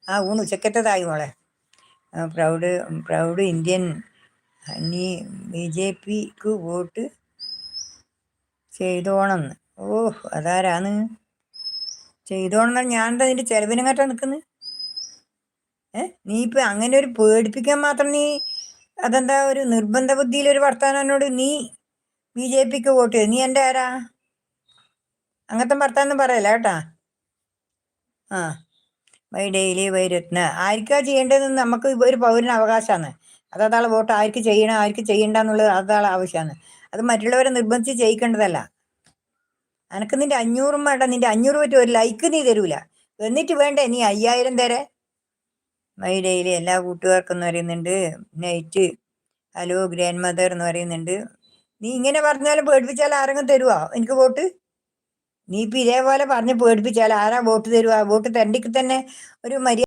ആ ഊണ് ഉച്ചക്കത്തേതായി മോളെ. Proud proud Indian. നീ BJPക്ക് വോട്ട് ചെയ്തോണമെന്ന്. ഓഹ് അതാരാണ് ചെയ്തോണം? ഞാൻ എന്താ നിന്റെ ചെലവിനെങ്ങാട്ടാ നിൽക്കുന്നത്? നീ ഇപ്പം അങ്ങനെ ഒരു പേടിപ്പിക്കാൻ മാത്രം നീ അതെന്താ ഒരു നിർബന്ധ ബുദ്ധിയിലൊരു വർത്താനം എന്നോട്? നീ BJPക്ക് വോട്ട് ചെയ്തു, നീ എൻ്റെ ആരാ? അങ്ങനത്തെ വർത്താനം പറയല്ല കേട്ടാ. ആ വൈ ഡെയിലി വൈ രത്ന ആർക്കാ ചെയ്യേണ്ടതെന്ന് നമുക്ക് ഒരു പൗരന് അവകാശമാണ്. അതാളെ വോട്ട് ആർക്ക് ചെയ്യണം ആർക്ക് ചെയ്യണ്ടെന്നുള്ളത് അതാളെ ആവശ്യമാണ്. അത് മറ്റുള്ളവരെ നിർബന്ധിച്ച് ചെയ്യിക്കേണ്ടതല്ല. എനക്ക് നിന്റെ 500 വേണ്ട, നിന്റെ 500 പറ്റി ഒരു ലൈക്ക് നീ തരൂല. എന്നിട്ട് വേണ്ടേ നീ 5000 തരെ? മൈ ഡെയിലി എല്ലാ കൂട്ടുകാർക്കും എന്ന് പറയുന്നുണ്ട്. നൈറ്റ് ഹലോ ഗ്രാൻഡ് മദർ എന്ന് പറയുന്നുണ്ട്. നീ ഇങ്ങനെ പറഞ്ഞാലും പേടിപ്പിച്ചാൽ ആരെങ്കിലും തരുവോ എനിക്ക് വോട്ട്? നീ ഇപ്പം ഇതേപോലെ പറഞ്ഞ് പേടിപ്പിച്ചാൽ ആരാ വോട്ട് തരുക? വോട്ട് തരണ്ടിക്ക് തന്നെ ഒരു മര്യാദ